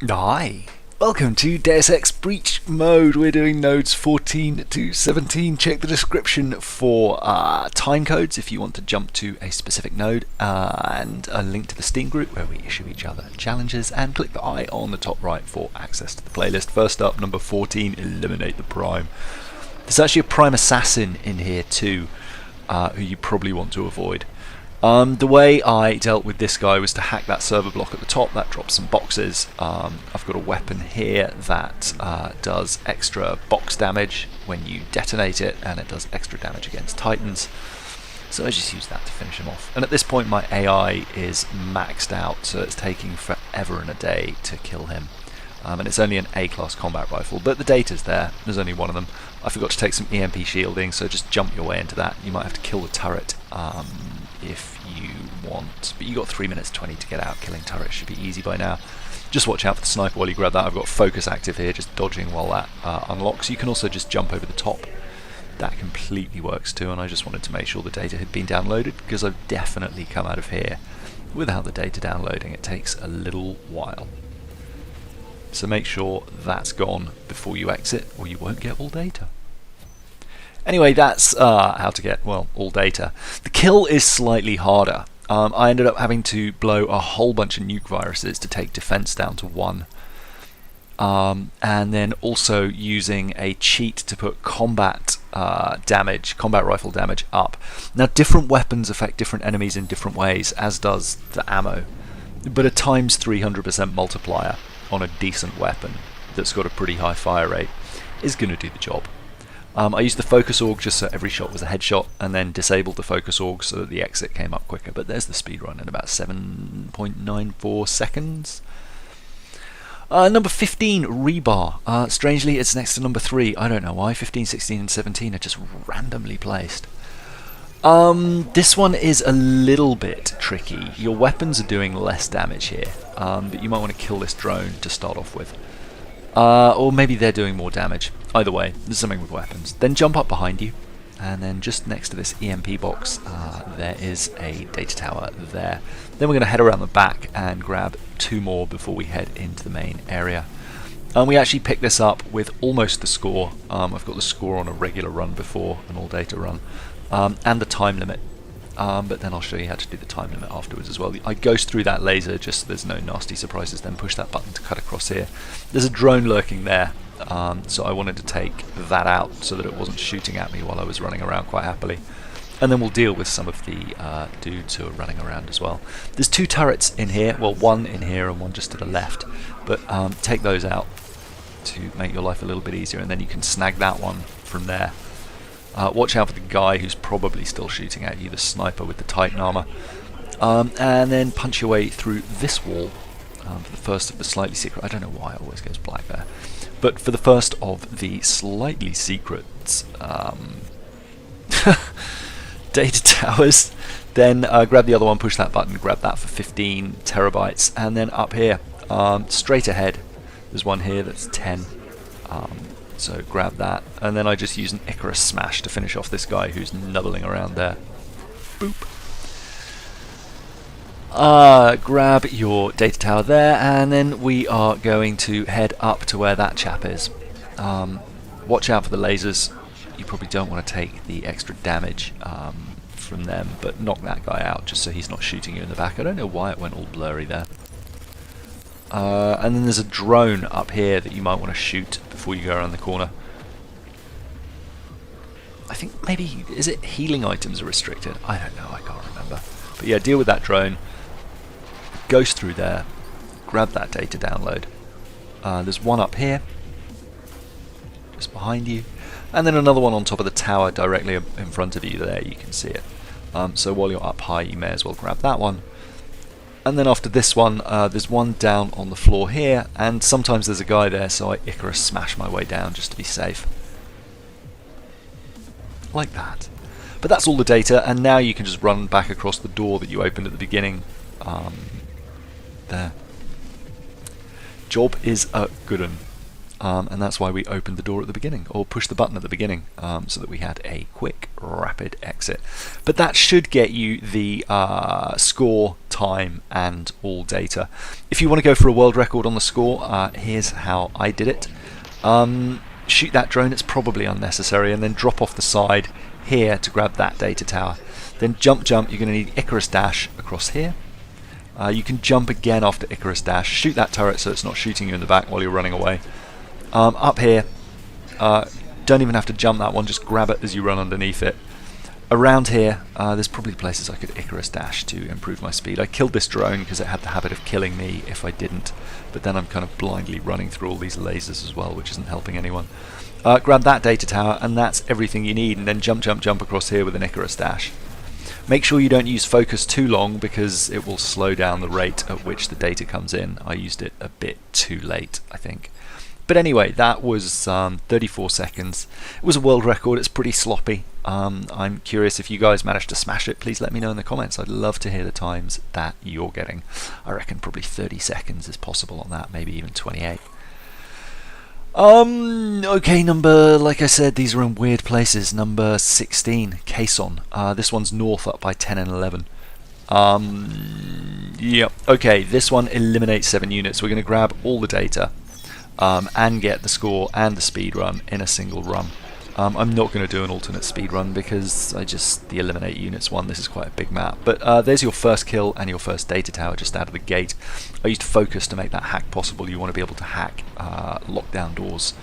Hi, welcome to Deus Ex Breach Mode. We're doing nodes 14 to 17. Check the description for time codes if you want to jump to a specific node, and a link to the Steam group where we issue each other challenges, and click the eye on the top right for access to the playlist. First up, number 14, Eliminate the Prime. There's actually a Prime Assassin in here too, who you probably want to avoid. The way I dealt with this guy was to hack that server block at the top. That drops some boxes. I've got a weapon here that does extra box damage when you detonate it, and it does extra damage against titans. So I just use that to finish him off. And at this point my AI is maxed out, so it's taking forever and a day to kill him. And it's only an A-class combat rifle, but the data's there. There's only one of them. I forgot to take some EMP shielding, so just jump your way into that. You might have to kill the turret if you want, but you got 3 minutes 20 to get out. Killing turrets should be easy by now. Just watch out for the sniper while you grab that. I've got focus active here, just dodging while that unlocks. You can also just jump over the top. That completely works too, and I just wanted to make sure the data had been downloaded, because I've definitely come out of here without the data downloading. It takes a little while. So make sure that's gone before you exit, or you won't get all data. Anyway, that's how to get, well, all data. The kill is slightly harder. I ended up having to blow a whole bunch of nuke viruses to take defense down to 1. And then also using a cheat to put combat rifle damage up. Now, different weapons affect different enemies in different ways, as does the ammo. But a times 300% multiplier on a decent weapon that's got a pretty high fire rate is going to do the job. I used the focus org just so every shot was a headshot, and then disabled the focus org so that the exit came up quicker. But there's the speedrun in about 7.94 seconds. Number 15, Rebar. Strangely, it's next to number 3. I don't know why. 15, 16 and 17 are just randomly placed. This one is a little bit tricky. Your weapons are doing less damage here, but you might want to kill this drone to start off with. Or maybe they're doing more damage. Either way, there's something with weapons. Then jump up behind you, and then just next to this EMP box there is a data tower there. Then we're going to head around the back and grab 2 more before we head into the main area. We actually picked this up with almost the score. I've got the score on a regular run before an all data run, and the time limit. But then I'll show you how to do the time limit afterwards as well. I ghost through that laser just so there's no nasty surprises, then push that button to cut across here. There's a drone lurking there, so I wanted to take that out so that it wasn't shooting at me while I was running around quite happily. And then we'll deal with some of the dudes who are running around as well. There's 2 turrets in here, well, one in here and one just to the left, but take those out to make your life a little bit easier, and then you can snag that one from there. Watch out for the guy who's probably still shooting at you, the sniper with the Titan armor. And then punch your way through this wall for the first of the slightly secret... I don't know why it always goes black there. But for the first of the slightly secret data towers, then grab the other one, push that button, grab that for 15 terabytes, and then up here, straight ahead, there's one here that's 10. So grab that, and then I just use an Icarus smash to finish off this guy who's nubbling around there. Boop. Grab your data tower there, and then we are going to head up to where that chap is. Watch out for the lasers. You probably don't want to take the extra damage from them, but knock that guy out just so he's not shooting you in the back. I don't know why it went all blurry there. And then there's a drone up here that you might want to shoot before you go around the corner. I think maybe, is it healing items are restricted? I don't know, I can't remember. But yeah, deal with that drone. Ghost through there. Grab that data download. There's one up here, just behind you. And then another one on top of the tower directly in front of you there, you can see it. So while you're up high, you may as well grab that one. And then after this one, there's one down on the floor here, and sometimes there's a guy there, so I Icarus smash my way down just to be safe. Like that. But that's all the data, and now you can just run back across the door that you opened at the beginning. There. Job is a good one. and that's why we opened the door at the beginning, or pushed the button at the beginning, so that we had a quick, rapid exit. But that should get you the score, time, and all data. If you want to go for a world record on the score, here's how I did it. Shoot that drone, it's probably unnecessary, and then drop off the side here to grab that data tower. Then jump, you're going to need Icarus Dash across here. You can jump again after Icarus Dash, shoot that turret so it's not shooting you in the back while you're running away. Up here, don't even have to jump that one, just grab it as you run underneath it. Around here, there's probably places I could Icarus Dash to improve my speed. I killed this drone because it had the habit of killing me if I didn't, but then I'm kind of blindly running through all these lasers as well, which isn't helping anyone. Grab that data tower, and that's everything you need, and then jump across here with an Icarus Dash. Make sure you don't use focus too long because it will slow down the rate at which the data comes in. I used it a bit too late, I think. But anyway, that was 34 seconds. It was a world record. It's pretty sloppy. I'm curious if you guys managed to smash it. Please let me know in the comments. I'd love to hear the times that you're getting. I reckon probably 30 seconds is possible on that, maybe even 28. Okay, like I said, these are in weird places. Number 16, Caisson. This one's north up by 10 and 11. Yep. Okay, this one eliminates 7 units. We're going to grab all the data and get the score and the speed run in a single run. I'm not going to do an alternate speed run because the eliminate units one. This is quite a big map. But there's your first kill and your first data tower just out of the gate. I used focus to make that hack possible. You want to be able to hack lockdown doors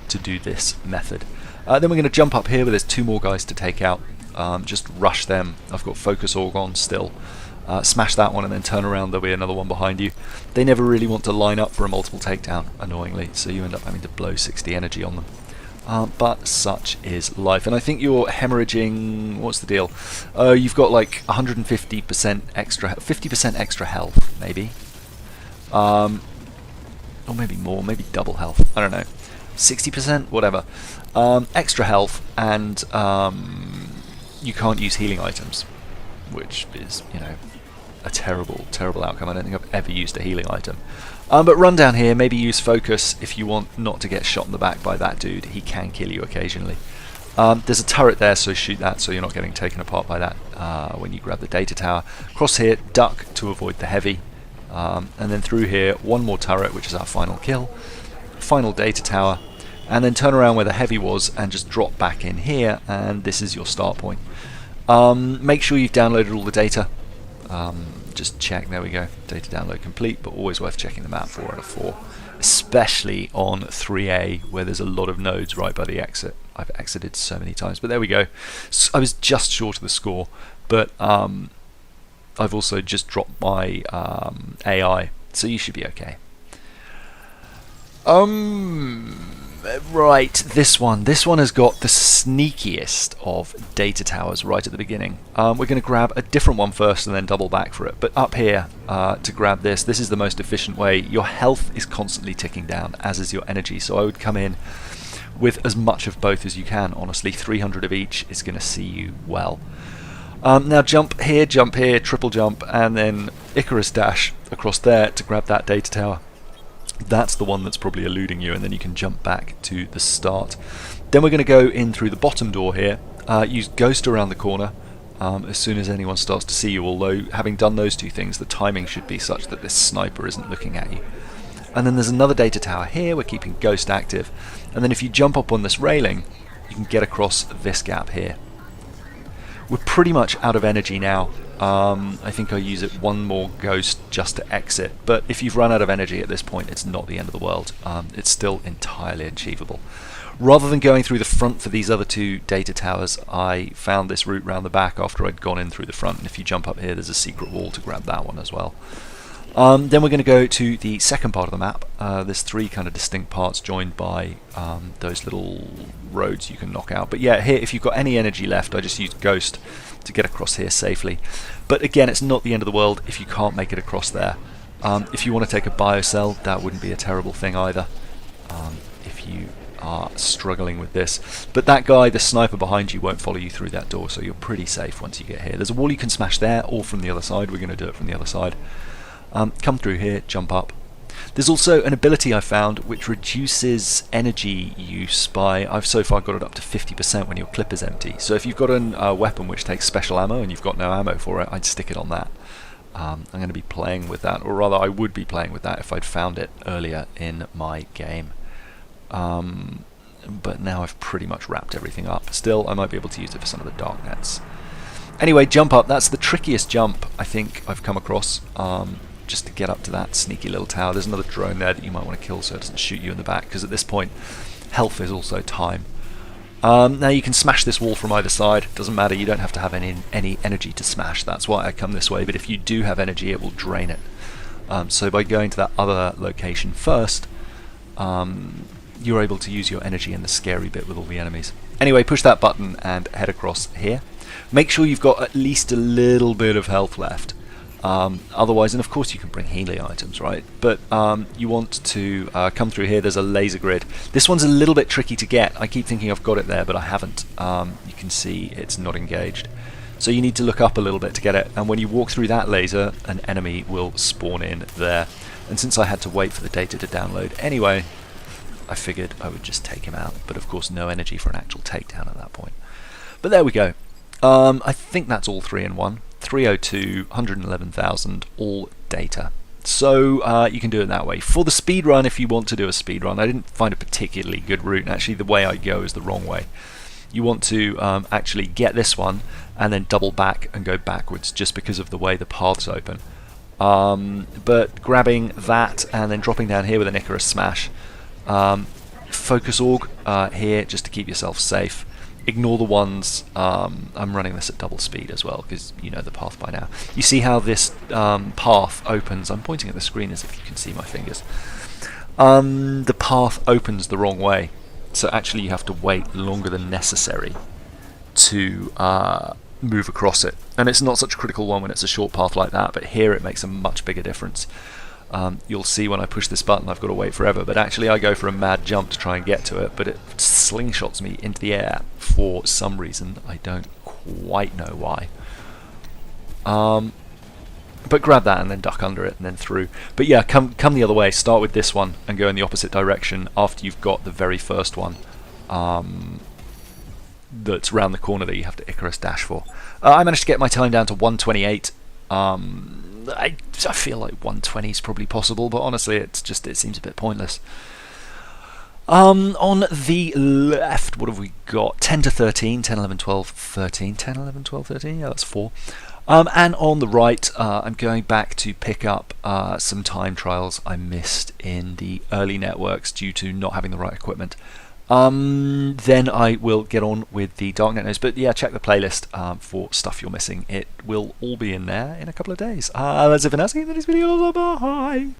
to do this method. Then we're going to jump up here where there's 2 more guys to take out. Just rush them. I've got focus org still. Smash that one and then turn around, there'll be another one behind you. They never really want to line up for a multiple takedown, annoyingly, so you end up having to blow 60 energy on them. But such is life, and I think you're hemorrhaging. What's the deal? You've got like 150% extra, 50% extra health, maybe, or maybe more, maybe double health. I don't know, 60%, whatever. Extra health, and you can't use healing items, which is, you know, a terrible outcome. I don't think I've ever used a healing item. But run down here, maybe use focus if you want not to get shot in the back by that dude. He can kill you occasionally. There's a turret there, so shoot that so you're not getting taken apart by that when you grab the data tower. Cross here, duck to avoid the heavy. And then through here, one more turret, which is our final kill. Final data tower. And then turn around where the heavy was and just drop back in here, and this is your start point. Make sure you've downloaded all the data. Just check, there we go, data download complete, but always worth checking the map 4 out of 4, especially on 3A where there's a lot of nodes right by the exit. I've exited so many times, but there we go. So I was just short of the score, but I've also just dropped my AI, so you should be okay. Right, this one has got the sneakiest of data towers right at the beginning. We're going to grab a different one first and then double back for it. But up here, to grab this is the most efficient way. Your health is constantly ticking down, as is your energy. So I would come in with as much of both as you can. Honestly, 300 of each is going to see you well. Now jump here, triple jump, and then Icarus Dash across there to grab that data tower. That's the one that's probably eluding you, and then you can jump back to the start. Then we're going to go in through the bottom door here, use Ghost around the corner as soon as anyone starts to see you, although having done those 2 things, the timing should be such that this sniper isn't looking at you. And then there's another data tower here, we're keeping Ghost active, and then if you jump up on this railing, you can get across this gap here. We're pretty much out of energy now. I think I use it one more Ghost just to exit, but if you've run out of energy at this point, it's not the end of the world. It's still entirely achievable. Rather than going through the front for these other 2 data towers, I found this route round the back after I'd gone in through the front, and if you jump up here, there's a secret wall to grab that one as well. Then we're going to go to the second part of the map. There's 3 kind of distinct parts joined by those little roads you can knock out. But yeah, here, if you've got any energy left, I just used Ghost to get across here safely. But again, it's not the end of the world if you can't make it across there. If you want to take a biocell, that wouldn't be a terrible thing either, if you are struggling with this. But that guy, the sniper behind you, won't follow you through that door, so you're pretty safe once you get here. There's a wall you can smash there, or from the other side. We're going to do it from the other side. Come through here, jump up. There's also an ability I found which reduces energy use by, I've so far got it up to 50% when your clip is empty. So if you've got a weapon which takes special ammo and you've got no ammo for it, I'd stick it on that. I'm going to be playing with that, or rather I would be playing with that if I'd found it earlier in my game. But now I've pretty much wrapped everything up. Still, I might be able to use it for some of the dark nets. Anyway, jump up. That's the trickiest jump I think I've come across, just to get up to that sneaky little tower. There's another drone there that you might want to kill so it doesn't shoot you in the back, because at this point health is also time. Now you can smash this wall from either side. Doesn't matter, you don't have to have any energy to smash. That's why I come this way, but if you do have energy it will drain it. So by going to that other location first, you're able to use your energy in the scary bit with all the enemies. Anyway, push that button and head across here. Make sure you've got at least a little bit of health left. Otherwise, and of course you can bring healing items, right? But you want to come through here. There's a laser grid. This one's a little bit tricky to get. I keep thinking I've got it there, but I haven't. You can see it's not engaged. So you need to look up a little bit to get it. And when you walk through that laser, an enemy will spawn in there. And since I had to wait for the data to download anyway, I figured I would just take him out. But of course, no energy for an actual takedown at that point. But there we go. I think that's all 3 in 1. 302, 111,000, all data. So you can do it that way. For the speedrun, if you want to do a speedrun, I didn't find a particularly good route, and actually the way I go is the wrong way. You want to actually get this one and then double back and go backwards just because of the way the paths open. But grabbing that and then dropping down here with an Icarus smash, focus org here just to keep yourself safe. Ignore the ones, I'm running this at double speed as well because you know the path by now. You see how this path opens. I'm pointing at the screen as if you can see my fingers. The path opens the wrong way, so actually you have to wait longer than necessary to move across it. And it's not such a critical one when it's a short path like that, but here it makes a much bigger difference. You'll see when I push this button I've got to wait forever, but actually I go for a mad jump to try and get to it, but it slingshots me into the air for some reason. I don't quite know why. But grab that and then duck under it and then through. But yeah, come the other way. Start with this one and go in the opposite direction after you've got the very first one that's round the corner that you have to Icarus dash for. I managed to get my time down to 128. I feel like 120 is probably possible, but honestly it seems a bit pointless. On the left, what have we got? 10 to 13, 10, 11, 12, 13, 10, 11, 12, 13, yeah, that's 4. And on the right, I'm going back to pick up some time trials I missed in the early networks due to not having the right equipment. Then I will get on with the Darknet nodes, but yeah, check the playlist for stuff you're missing. It will all be in there in a couple of days. That's it for now. See you in the next video. Bye.